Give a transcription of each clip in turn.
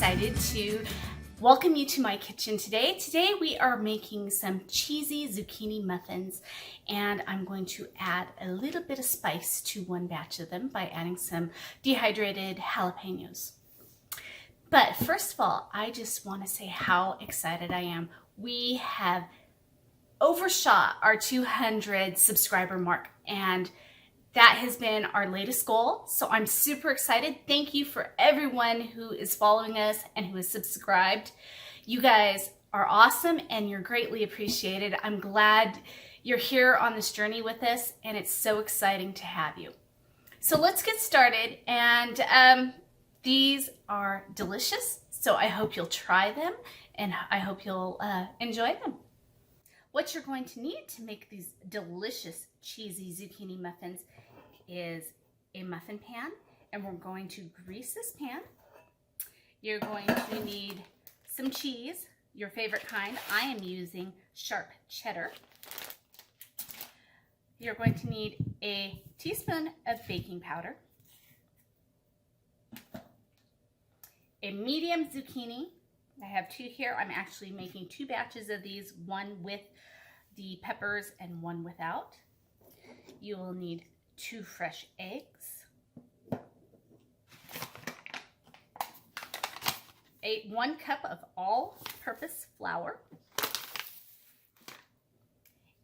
excited to welcome you to my kitchen today. Today we are making some cheesy zucchini muffins, and I'm going to add a little bit of spice to one batch of them by adding some dehydrated jalapenos. But first of all, I just want to say how excited I am. We have overshot our 200 subscriber mark, and that has been our latest goal. So I'm super excited. Thank you for everyone who is following us and who is subscribed. You guys are awesome and you're greatly appreciated. I'm glad you're here on this journey with us, and it's so exciting to have you. So let's get started. And these are delicious. So I hope you'll try them, and I hope you'll enjoy them. What you're going to need to make these delicious cheesy zucchini muffins is a muffin pan, and we're going to grease this pan. You're going to need some cheese, your favorite kind. I am using sharp cheddar. You're going to need a teaspoon of baking powder, a medium zucchini. I have two here. I'm actually making two batches of these, one with the peppers and one without. You will need 2 fresh eggs, 1 cup of all-purpose flour,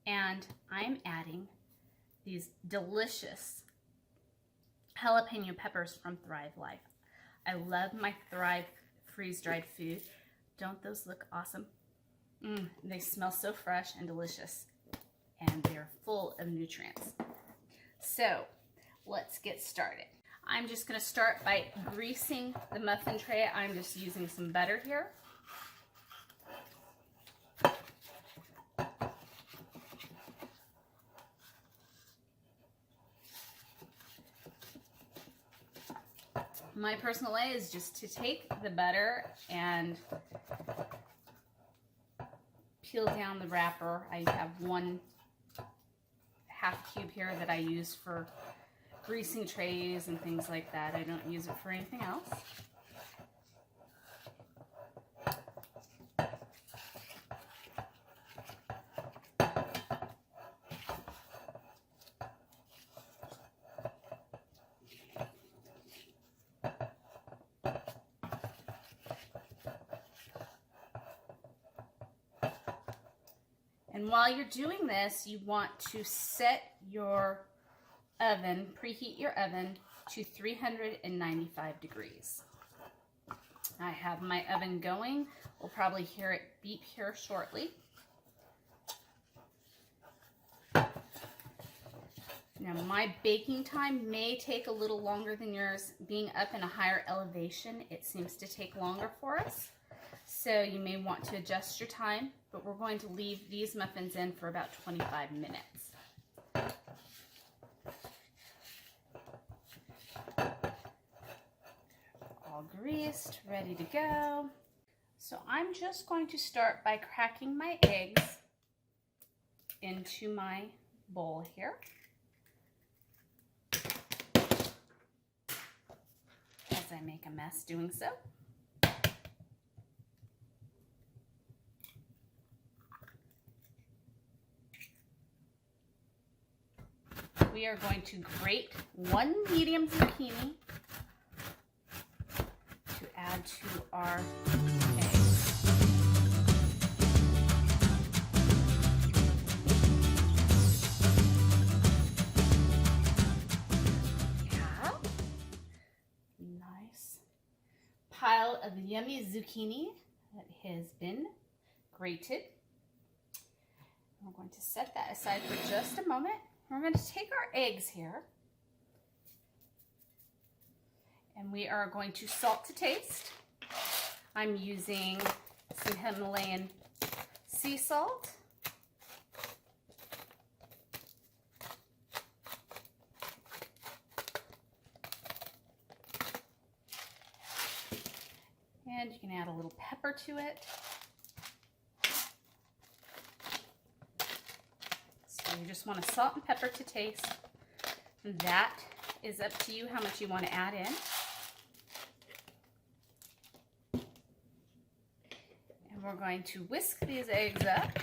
and I'm adding these delicious jalapeno peppers from Thrive Life. I love my Thrive freeze-dried food. Don't those look awesome? They smell so fresh and delicious, and they're full of nutrients. So let's get started. I'm just going to start by greasing the muffin tray. I'm just using some butter here. My personal way is just to take the butter and peel down the wrapper. I have 1/2 cube here that I use for greasing trays and things like that. I don't use it for anything else. And while you're doing this, you want to set your oven, preheat your oven to 395 degrees. I have my oven going. We'll probably hear it beep here shortly. Now my baking time may take a little longer than yours. Being up in a higher elevation, it seems to take longer for us. So you may want to adjust your time, but we're going to leave these muffins in for about 25 minutes. All greased, ready to go. So I'm just going to start by cracking my eggs into my bowl here. As I make a mess doing so. We are going to grate 1 medium zucchini to add to our eggs. Yeah. Nice pile of yummy zucchini that has been grated. We're going to set that aside for just a moment. We're going to take our eggs here, and we are going to salt to taste. I'm using some Himalayan sea salt. And you can add a little pepper to it. You just want to salt and pepper to taste. That is up to you how much you want to add in. we're going to whisk these eggs up.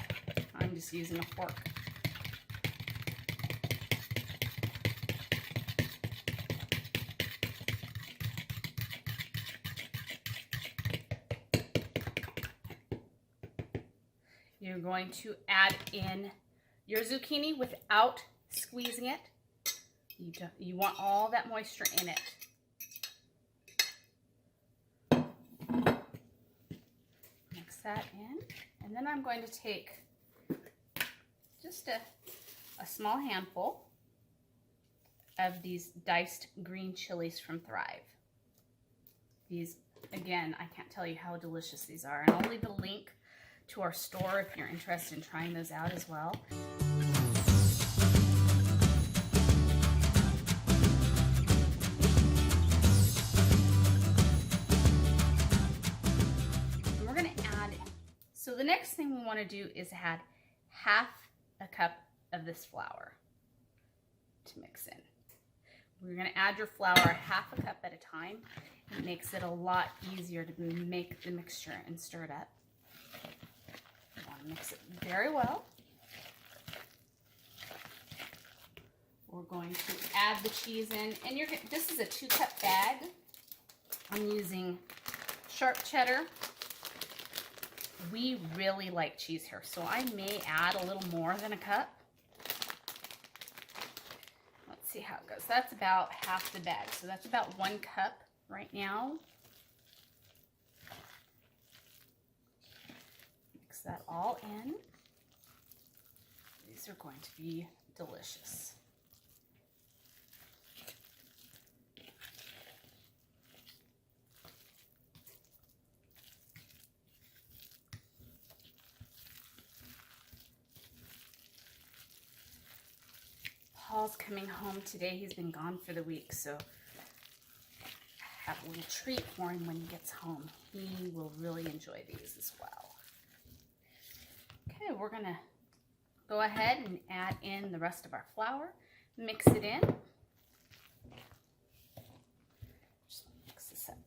I'm just using a fork. You're going to add in your zucchini without squeezing it. You want all that moisture in it. Mix that in, and then I'm going to take just a small handful of these diced green chilies from Thrive. These, again, I can't tell you how delicious these are, and I'll leave a link to our store if you're interested in trying those out as well. And we're going to add, so the next thing we want to do is add half a cup of this flour to mix in. We're going to add your flour half a cup at a time. It makes it a lot easier to make the mixture and stir it up. You want to mix it very well. We're going to add the cheese in, and this is a 2-cup bag. I'm using sharp cheddar. We really like cheese here, so I may add a little more than a cup. Let's see how it goes. That's about half the bag, so that's about 1 cup right now. Mix that all in. These are going to be delicious. Paul's coming home today. He's been gone for the week, so I have a little treat for him when he gets home. He will really enjoy these as well. Okay, we're gonna go ahead and add in the rest of our flour. Mix it in. Just mix this up.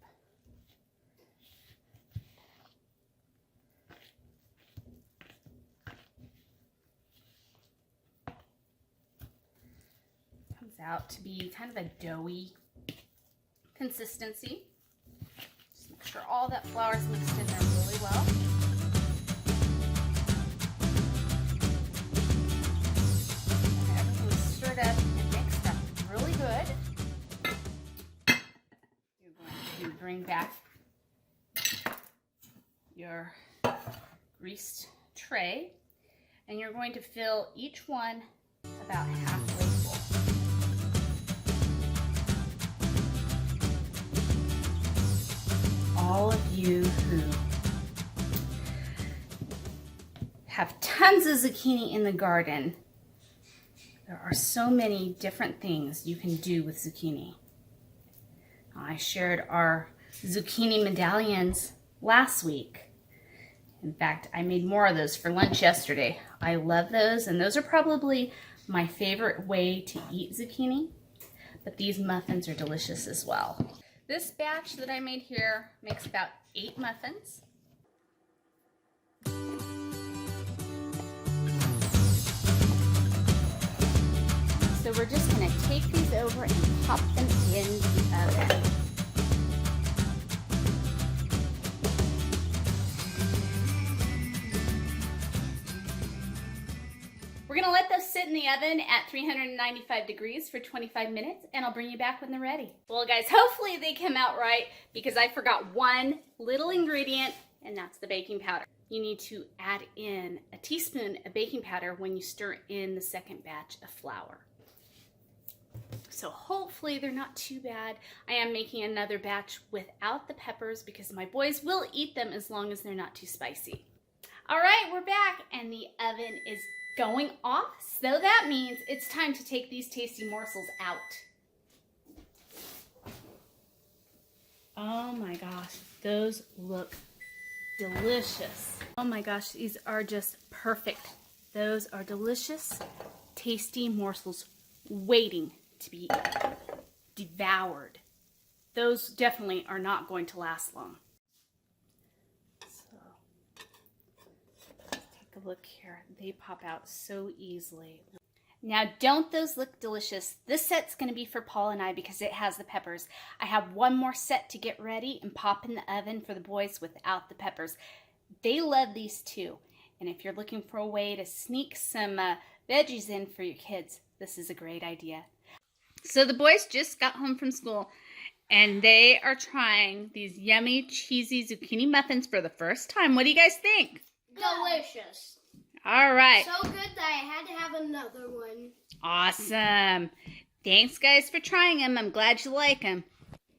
Comes out to be kind of a doughy consistency. Just make sure all that flour is mixed in there really well. And everything's stirred up and mixed up really good. You're going to bring back your greased tray, and you're going to fill each one about halfway full. All of you who have tons of zucchini in the garden, there are so many different things you can do with zucchini. I shared our zucchini medallions last week. In fact, I made more of those for lunch yesterday. I love those, and those are probably my favorite way to eat zucchini, but these muffins are delicious as well. This batch that I made here makes about 8 muffins. So we're just going to take these over and pop them in the oven. We're going to let those sit in the oven at 395 degrees for 25 minutes, and I'll bring you back when they're ready. Well, guys, hopefully they come out right, because I forgot one little ingredient, and that's the baking powder. You need to add in a teaspoon of baking powder when you stir in the second batch of flour. So hopefully they're not too bad. I am making another batch without the peppers because my boys will eat them as long as they're not too spicy. All right, we're back, and the oven is going off, so that means it's time to take these tasty morsels out. Oh my gosh, those look delicious. Oh my gosh, these are just perfect. Those are delicious, tasty morsels waiting to be devoured. Those definitely are not going to last long. So look here. They pop out so easily. Now, don't those look delicious? This set's going to be for Paul and I because it has the peppers. I have one more set to get ready and pop in the oven for the boys without the peppers. They love these too. And if you're looking for a way to sneak some veggies in for your kids, this is a great idea. So the boys just got home from school and they are trying these yummy, cheesy zucchini muffins for the first time. What do you guys think? Delicious. All right. So good that I had to have another one. Awesome. Thanks, guys, for trying them. I'm glad you like them.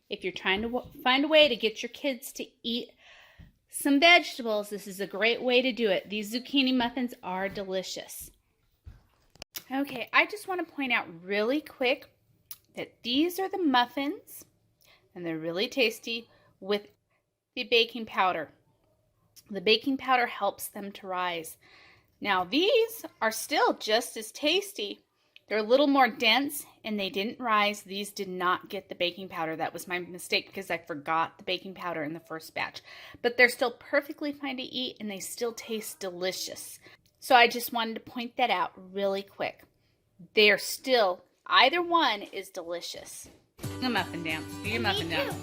If you're trying to find a way to get your kids to eat some vegetables, this is a great way to do it. These zucchini muffins are delicious. Okay, I just want to point out really quick that these are the muffins, and they're really tasty with the baking powder. The baking powder helps them to rise. Now, these are still just as tasty. They're a little more dense, and they didn't rise. These did not get the baking powder. That was my mistake because I forgot the baking powder in the first batch. But they're still perfectly fine to eat, and they still taste delicious. So I just wanted to point that out really quick. They're still, either one is delicious. The muffin dance. Do your muffin dance.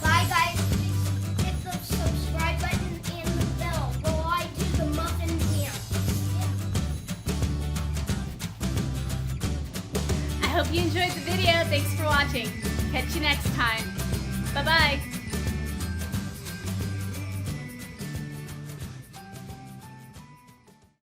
Bye, guys. Please hit the subscribe button and the bell while I do the muffin dance. I hope you enjoyed the video. Thanks for watching. Catch you next time. Bye-bye.